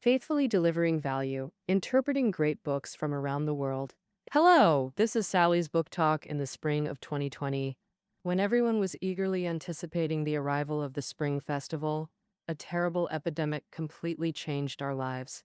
faithfully delivering value, interpreting great books from around the world. Hello, this is Sally's Book Talk in the spring of 2020. When everyone was eagerly anticipating the arrival of the Spring Festival, a terrible epidemic completely changed our lives.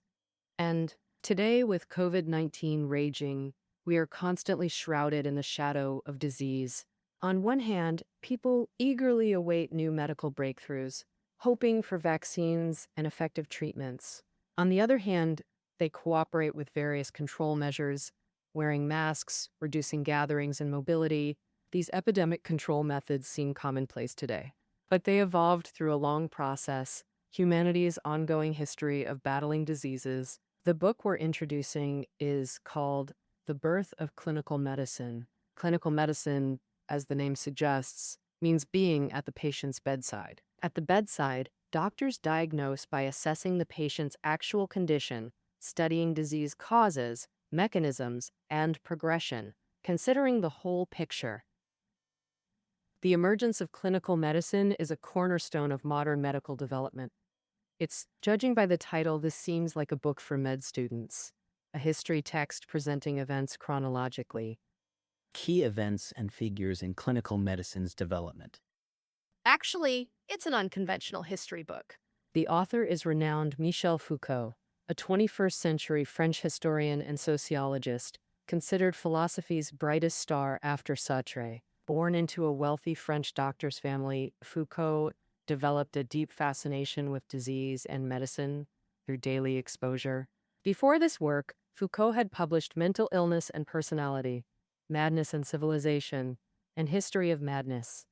And today, with COVID-19 raging, we are constantly shrouded in the shadow of disease. On one hand, people eagerly await new medical breakthroughs, hoping for vaccines and effective treatments. On the other hand, they cooperate with various control measures, wearing masks, reducing gatherings and mobility. These epidemic control methods seem commonplace today, but they evolved through a long process, humanity's ongoing history of battling diseases. The book we're introducing is called The Birth of Clinical Medicine. Clinical medicine, as the name suggests, means being at the patient's bedside. At the bedside, doctors diagnose by assessing the patient's actual condition, studying disease causes, mechanisms, and progression, considering the whole picture. The emergence of clinical medicine is a cornerstone of modern medical development. Judging by the title, this seems like a book for med students, a history text presenting events chronologically. Key events and figures in clinical medicine's development. Actually, it's an unconventional history book. The author is renowned Michel Foucault, a 21st century French historian and sociologist, considered philosophy's brightest star after Sartre. Born into a wealthy French doctor's family, Foucault developed a deep fascination with disease and medicine through daily exposure. Before this work, Foucault had published Mental Illness and Personality, Madness and Civilization, and History of Madness.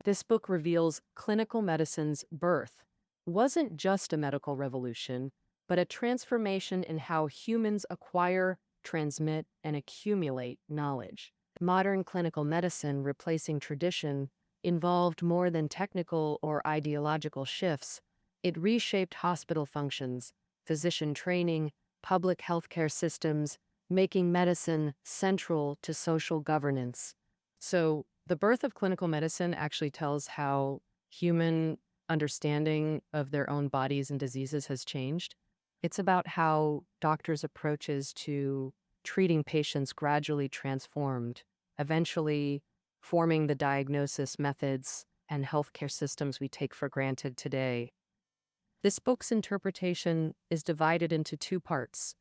This book reveals clinical medicine's birth wasn't just a medical revolution, but a transformation in how humans acquire, transmit, and accumulate knowledge. Modern clinical medicine, replacing tradition, involved more than technical or ideological shifts. It reshaped hospital functions, physician training, public healthcare systems, making medicine central to social governance. So, the birth of clinical medicine actually tells how human understanding of their own bodies and diseases has changed. It's about how doctors' approaches to treating patients gradually transformed, eventually forming the diagnosis methods and healthcare systems we take for granted today. This book's interpretation is divided into two parts.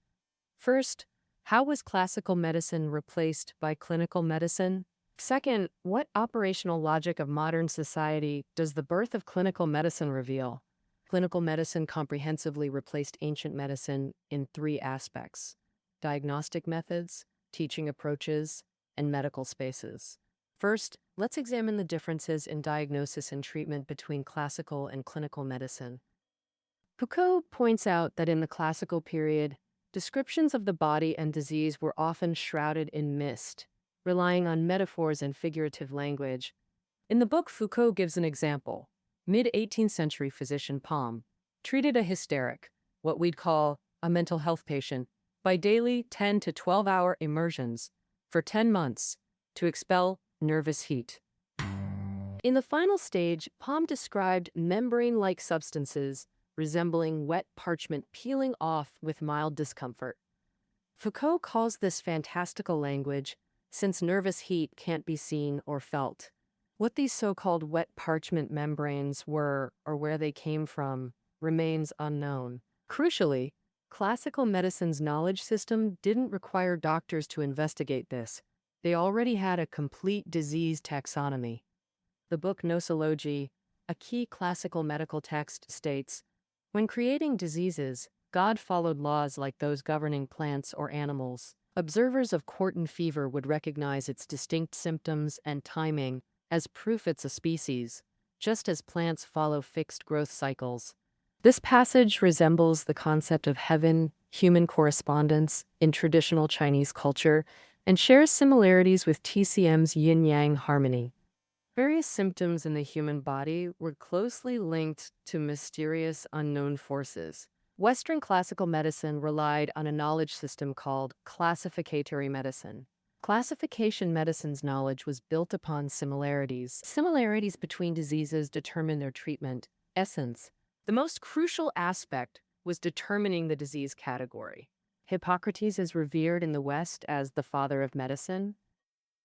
First, how was classical medicine replaced by clinical medicine? Second, what operational logic of modern society does the birth of clinical medicine reveal? Clinical medicine comprehensively replaced ancient medicine in three aspects: diagnostic methods, teaching approaches, and medical spaces. First, let's examine the differences in diagnosis and treatment between classical and clinical medicine. Foucault points out that in the classical period, descriptions of the body and disease were often shrouded in mist, relying on metaphors and figurative language. In the book, Foucault gives an example. Mid-18th century physician Palm treated a hysteric, what we'd call a mental health patient, by daily 10 to 12-hour immersions for 10 months to expel nervous heat. In the final stage, Palm described membrane-like substances resembling wet parchment peeling off with mild discomfort. Foucault calls this fantastical language, since nervous heat can't be seen or felt. What these so-called wet parchment membranes were, or where they came from, remains unknown. Crucially, classical medicine's knowledge system didn't require doctors to investigate this. They already had a complete disease taxonomy. The book Nosology, a key classical medical text, states, when creating diseases, God followed laws like those governing plants or animals. Observers of quartan fever would recognize its distinct symptoms and timing as proof it's a species, just as plants follow fixed growth cycles. This passage resembles the concept of heaven-human correspondence in traditional Chinese culture and shares similarities with TCM's yin-yang harmony. Various symptoms in the human body were closely linked to mysterious unknown forces. Western classical medicine relied on a knowledge system called classificatory medicine. Classification medicine's knowledge was built upon similarities. Similarities between diseases determine their treatment. Essence. The most crucial aspect was determining the disease category. Hippocrates is revered in the West as the father of medicine.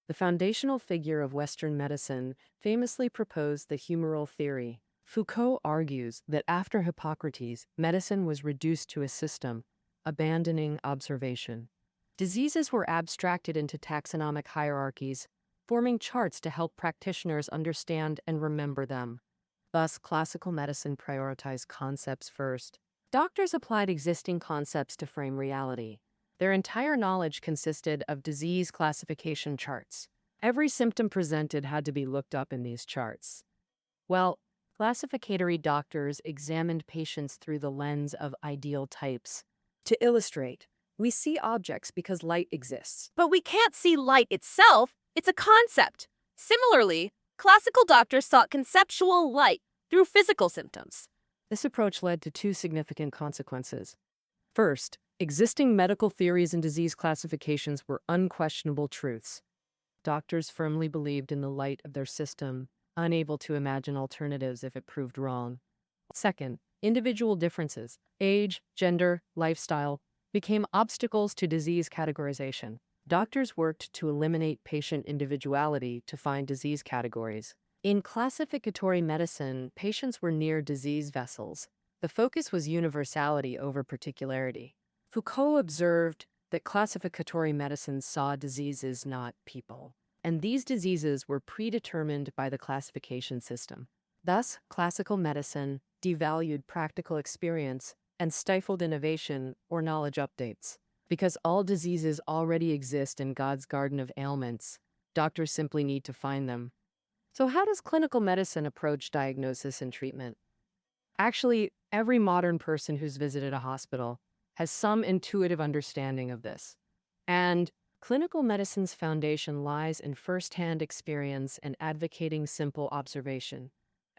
The foundational figure of Western medicine famously proposed the humoral theory. Foucault argues that after Hippocrates, medicine was reduced to a system, abandoning observation. Diseases were abstracted into taxonomic hierarchies, forming charts to help practitioners understand and remember them. Thus, classical medicine prioritized concepts first. Doctors applied existing concepts to frame reality. Their entire knowledge consisted of disease classification charts. Every symptom presented had to be looked up in these charts. Well, classificatory doctors examined patients through the lens of ideal types. To illustrate, we see objects because light exists. But we can't see light itself, it's a concept. Similarly, classical doctors sought conceptual light through physical symptoms. This approach led to two significant consequences. First, existing medical theories and disease classifications were unquestionable truths. Doctors firmly believed in the light of their system, unable to imagine alternatives if it proved wrong. Second, individual differences, age, gender, lifestyle, became obstacles to disease categorization. Doctors worked to eliminate patient individuality to find disease categories. In classificatory medicine, patients were near disease vessels. The focus was universality over particularity. Foucault observed that classificatory medicine saw diseases, not people, and these diseases were predetermined by the classification system. Thus, classical medicine devalued practical experience and stifled innovation or knowledge updates. Because all diseases already exist in God's garden of ailments, doctors simply need to find them. So how does clinical medicine approach diagnosis and treatment? Actually, every modern person who's visited a hospital has some intuitive understanding of this. And clinical medicine's foundation lies in firsthand experience and advocating simple observation.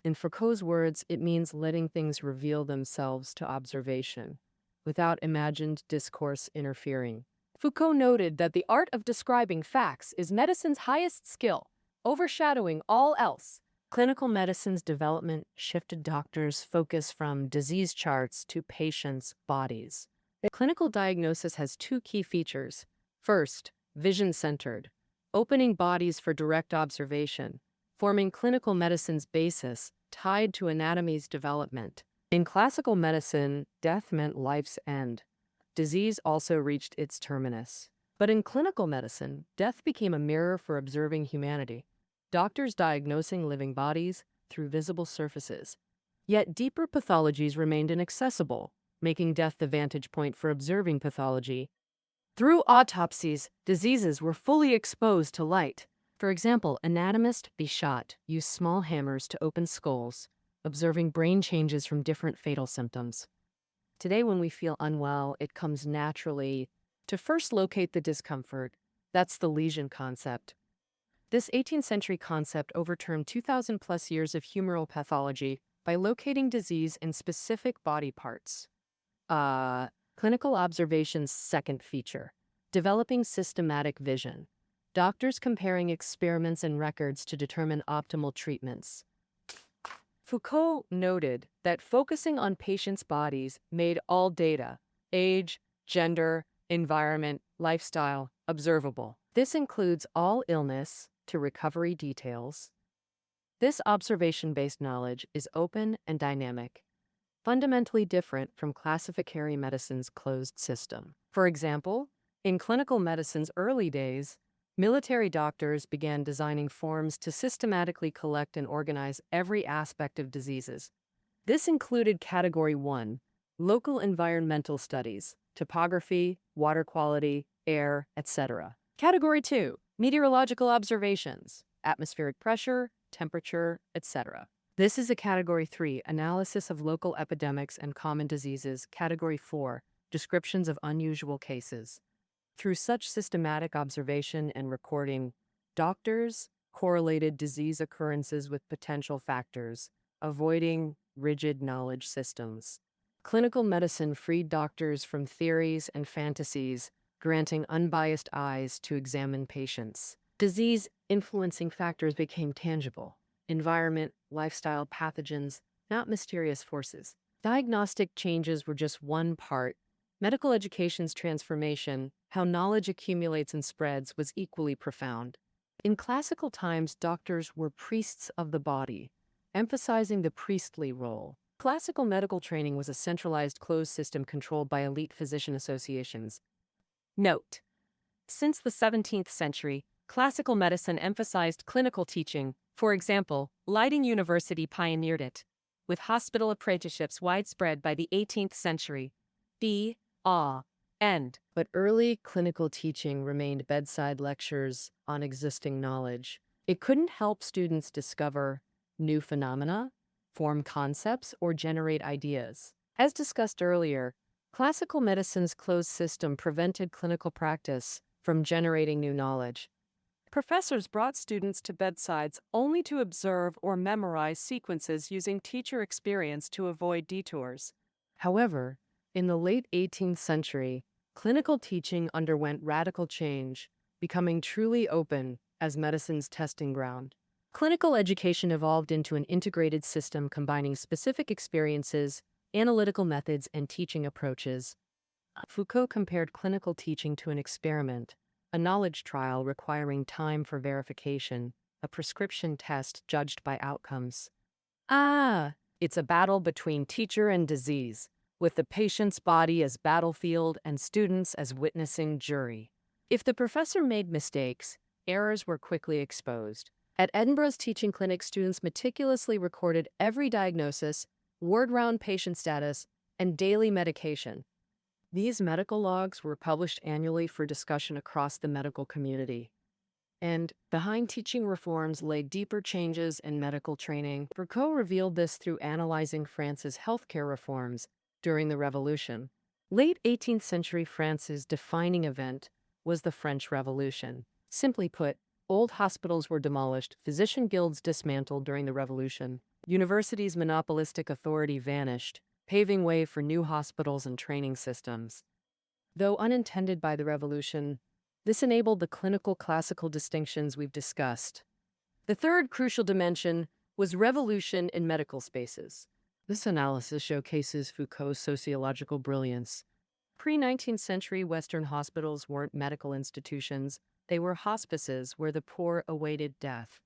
In Foucault's words, it means letting things reveal themselves to observation, without imagined discourse interfering. Foucault noted that the art of describing facts is medicine's highest skill, overshadowing all else. Clinical medicine's development shifted doctors' focus from disease charts to patients' bodies. Clinical diagnosis has two key features. First, vision-centered, opening bodies for direct observation, forming clinical medicine's basis tied to anatomy's development. In classical medicine, death meant life's end. Disease also reached its terminus. But in clinical medicine, death became a mirror for observing humanity. Doctors diagnosing living bodies through visible surfaces. Yet deeper pathologies remained inaccessible, making death the vantage point for observing pathology. Through autopsies, diseases were fully exposed to light. For example, anatomist Bichat used small hammers to open skulls, observing brain changes from different fatal symptoms. Today, when we feel unwell, it comes naturally to first locate the discomfort. That's the lesion concept. This 18th century concept overturned 2,000 plus years of humoral pathology by locating disease in specific body parts. Clinical observation's second feature, developing systematic vision. Doctors comparing experiments and records to determine optimal treatments. Foucault noted that focusing on patients' bodies made all data, age, gender, environment, lifestyle, observable. This includes all illness to recovery details. This observation-based knowledge is open and dynamic, fundamentally different from classificatory medicine's closed system. For example, in clinical medicine's early days, military doctors began designing forms to systematically collect and organize every aspect of diseases. This included Category 1, local environmental studies, topography, water quality, air, etc. Category 2, meteorological observations, atmospheric pressure, temperature, etc. This is a Category 3, analysis of local epidemics and common diseases. Category 4, descriptions of unusual cases. Through such systematic observation and recording, doctors correlated disease occurrences with potential factors, avoiding rigid knowledge systems. Clinical medicine freed doctors from theories and fantasies, granting unbiased eyes to examine patients. Disease-influencing factors became tangible. Environment, lifestyle, pathogens, not mysterious forces. Diagnostic changes were just one part. Medical education's transformation, how knowledge accumulates and spreads, was equally profound. In classical times, doctors were priests of the body, emphasizing the priestly role. Classical medical training was a centralized closed system controlled by elite physician associations. Note: since the 17th century, classical medicine emphasized clinical teaching. For example, Leiden University pioneered it, with hospital apprenticeships widespread by the 18th century. End. But early clinical teaching remained bedside lectures on existing knowledge. It couldn't help students discover new phenomena, form concepts, or generate ideas. As discussed earlier, classical medicine's closed system prevented clinical practice from generating new knowledge. Professors brought students to bedsides only to observe or memorize sequences using teacher experience to avoid detours. However, in the late 18th century, clinical teaching underwent radical change, becoming truly open as medicine's testing ground. Clinical education evolved into an integrated system combining specific experiences, analytical methods, and teaching approaches. Foucault compared clinical teaching to an experiment, a knowledge trial requiring time for verification, a prescription test judged by outcomes. It's a battle between teacher and disease, with the patient's body as battlefield and students as witnessing jury. If the professor made mistakes, errors were quickly exposed. At Edinburgh's teaching clinic, students meticulously recorded every diagnosis, ward-round patient status, and daily medication. These medical logs were published annually for discussion across the medical community. And behind teaching reforms lay deeper changes in medical training. Foucault revealed this through analyzing France's healthcare reforms during the Revolution. Late 18th century France's defining event was the French Revolution. Simply put, old hospitals were demolished, physician guilds dismantled during the Revolution. Universities' monopolistic authority vanished, paving way for new hospitals and training systems. Though unintended by the Revolution, this enabled the clinical classical distinctions we've discussed. The third crucial dimension was revolution in medical spaces. This analysis showcases Foucault's sociological brilliance. Pre-19th century Western hospitals weren't medical institutions, they were hospices where the poor awaited death.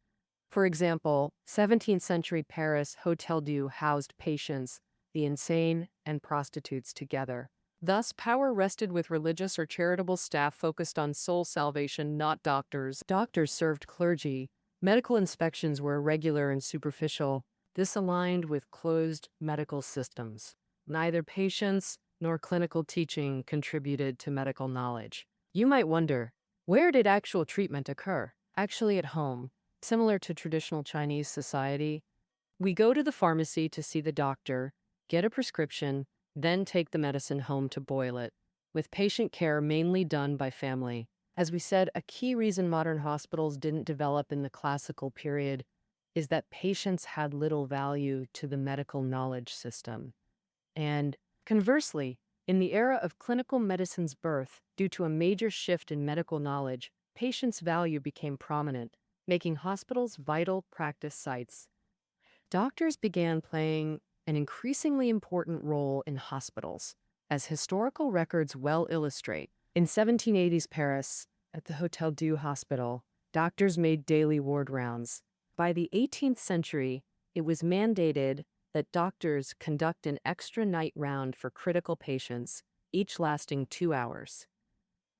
For example, 17th century Paris Hôtel Dieu housed patients, the insane, and prostitutes together. Thus, power rested with religious or charitable staff focused on soul salvation, not doctors. Doctors served clergy. Medical inspections were irregular and superficial. This aligned with closed medical systems. Neither patients nor clinical teaching contributed to medical knowledge. You might wonder, where did actual treatment occur? Actually, at home. Similar to traditional Chinese society, we go to the pharmacy to see the doctor, get a prescription, then take the medicine home to boil it, with patient care mainly done by family. As we said, a key reason modern hospitals didn't develop in the classical period is that patients had little value to the medical knowledge system. And conversely, in the era of clinical medicine's birth, due to a major shift in medical knowledge, patients' value became prominent, making hospitals vital practice sites. Doctors began playing an increasingly important role in hospitals, as historical records well illustrate. In 1780s Paris, at the Hôtel Dieu Hospital, doctors made daily ward rounds. By the 18th century, it was mandated that doctors conduct an extra night round for critical patients, each lasting 2 hours.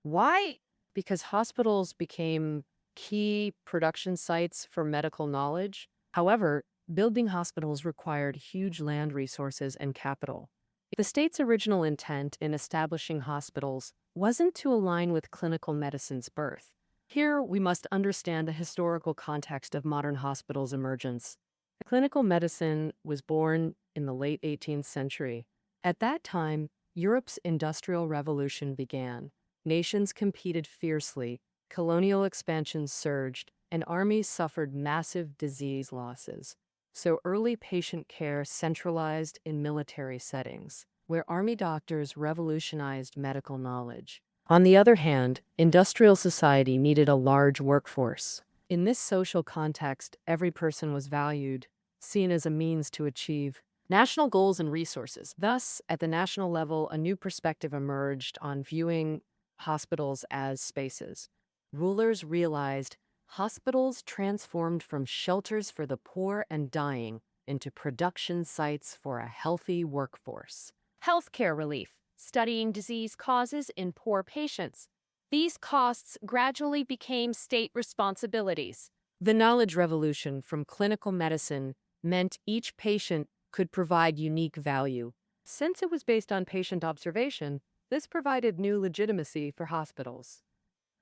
Why? Because hospitals became key production sites for medical knowledge. However, building hospitals required huge land resources and capital. The state's original intent in establishing hospitals wasn't to align with clinical medicine's birth. Here, we must understand the historical context of modern hospitals' emergence. Clinical medicine was born in the late 18th century. At that time, Europe's Industrial Revolution began. Nations competed fiercely, colonial expansion surged, and armies suffered massive disease losses. So early patient care centralized in military settings, where army doctors revolutionized medical knowledge. On the other hand, industrial society needed a large workforce. In this social context, every person was valued, seen as a means to achieve National goals and resources. Thus, at the national level, a new perspective emerged on viewing hospitals as spaces. Rulers realized hospitals transformed from shelters for the poor and dying into production sites for a healthy workforce. Healthcare relief, studying disease causes in poor patients. These costs gradually became state responsibilities. The knowledge revolution from clinical medicine meant each patient could provide unique value. Since it was based on patient observation, this provided new legitimacy for hospitals.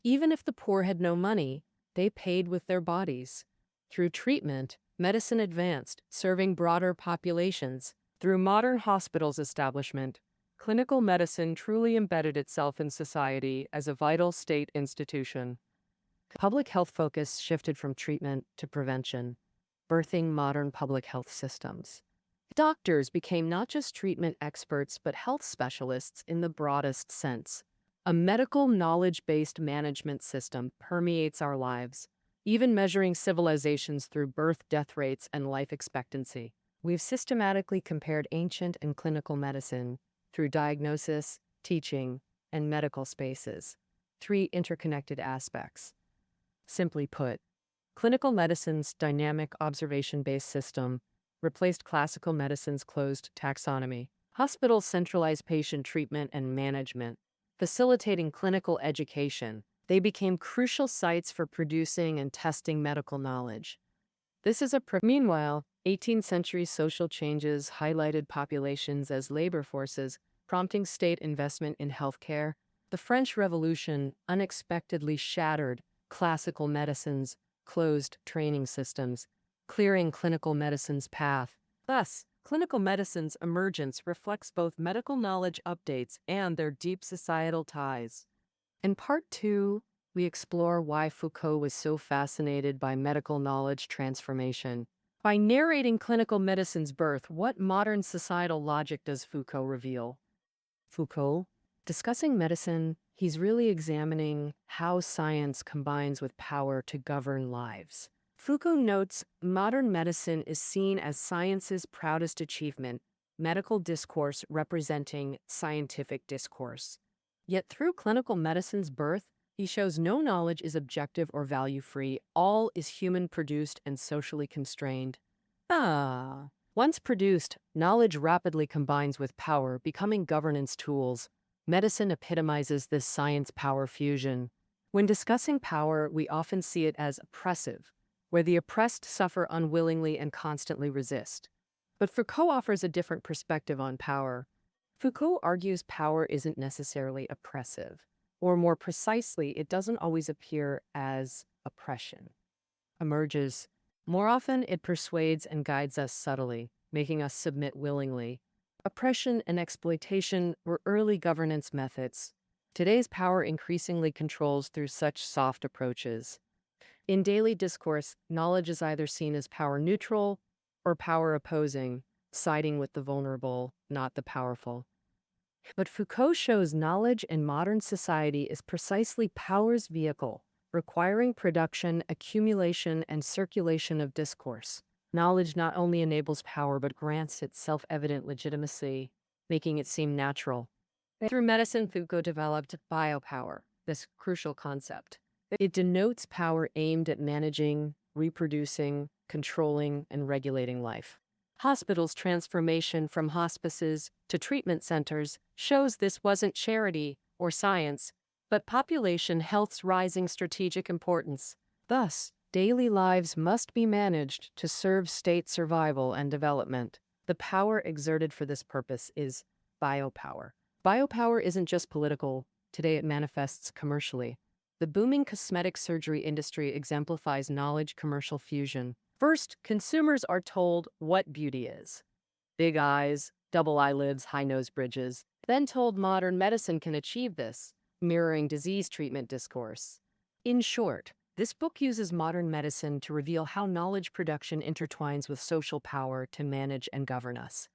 Even if the poor had no money, they paid with their bodies. Through treatment, medicine advanced, serving broader populations. Through modern hospitals' establishment, clinical medicine truly embedded itself in society as a vital state institution. Public health focus shifted from treatment to prevention, birthing modern public health systems. Doctors became not just treatment experts, but health specialists in the broadest sense. A medical knowledge-based management system permeates our lives, even measuring civilizations through birth, death rates, and life expectancy. We've systematically compared ancient and clinical medicine through diagnosis, teaching, and medical spaces. Three interconnected aspects. Simply put, clinical medicine's dynamic observation-based system replaced classical medicine's closed taxonomy. Hospitals centralized patient treatment and management, facilitating clinical education. They became crucial sites for producing and testing medical knowledge. Meanwhile, 18th century social changes highlighted populations as labor forces, prompting state investment in healthcare. The French Revolution unexpectedly shattered classical medicine's closed training systems, clearing clinical medicine's path. Thus, clinical medicine's emergence reflects both medical knowledge updates and their deep societal ties. In Part 2, we explore why Foucault was so fascinated by medical knowledge transformation. By narrating clinical medicine's birth, what modern societal logic does Foucault reveal? Foucault, discussing medicine, he's really examining how science combines with power to govern lives. Foucault notes modern medicine is seen as science's proudest achievement, medical discourse representing scientific discourse. Yet through clinical medicine's birth, he shows no knowledge is objective or value-free. All is human-produced and socially constrained. Once produced, knowledge rapidly combines with power, becoming governance tools. Medicine epitomizes this science-power fusion. When discussing power, we often see it as oppressive, where the oppressed suffer unwillingly and constantly resist. But Foucault offers a different perspective on power. Foucault argues power isn't necessarily oppressive, or more precisely, it doesn't always appear as oppression. Emerges. More often, it persuades and guides us subtly, making us submit willingly. Oppression and exploitation were early governance methods. Today's power increasingly controls through such soft approaches. In daily discourse, knowledge is either seen as power neutral or power opposing, siding with the vulnerable, not the powerful. But Foucault shows knowledge in modern society is precisely power's vehicle, requiring production, accumulation, and circulation of discourse. Knowledge not only enables power but grants it self-evident legitimacy, making it seem natural. Through medicine, Foucault developed biopower, this crucial concept. It denotes power aimed at managing, reproducing, controlling, and regulating life. Hospitals' transformation from hospices to treatment centers shows this wasn't charity or science, but population health's rising strategic importance. Thus, daily lives must be managed to serve state survival and development. The power exerted for this purpose is biopower. Biopower isn't just political. Today it manifests commercially. The booming cosmetic surgery industry exemplifies knowledge commercial fusion. First, consumers are told what beauty is. Big eyes, double eyelids, high nose bridges. Then told modern medicine can achieve this, mirroring disease treatment discourse. In short, this book uses modern medicine to reveal how knowledge production intertwines with social power to manage and govern us.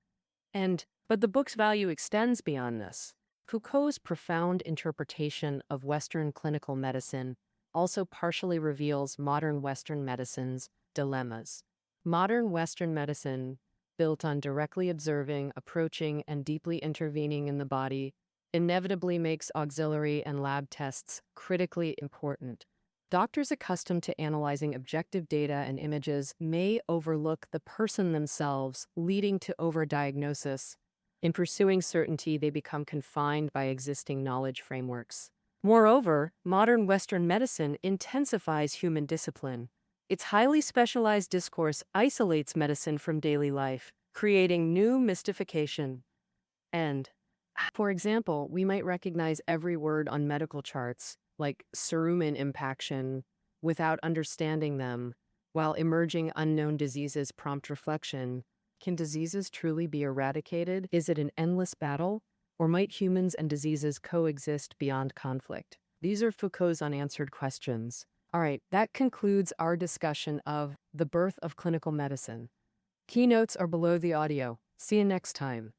But the book's value extends beyond this. Foucault's profound interpretation of Western clinical medicine also partially reveals modern Western medicine's dilemmas. Modern Western medicine, built on directly observing, approaching, and deeply intervening in the body, inevitably makes auxiliary and lab tests critically important. Doctors accustomed to analyzing objective data and images may overlook the person themselves, leading to overdiagnosis. In pursuing certainty, they become confined by existing knowledge frameworks. Moreover, modern Western medicine intensifies human discipline. Its highly specialized discourse isolates medicine from daily life, creating new mystification. And, for example, we might recognize every word on medical charts, like cerumen impaction, without understanding them, while emerging unknown diseases prompt reflection. Can diseases truly be eradicated? Is it an endless battle? Or might humans and diseases coexist beyond conflict? These are Foucault's unanswered questions. All right, that concludes our discussion of the birth of clinical medicine. Keynotes are below the audio. See you next time.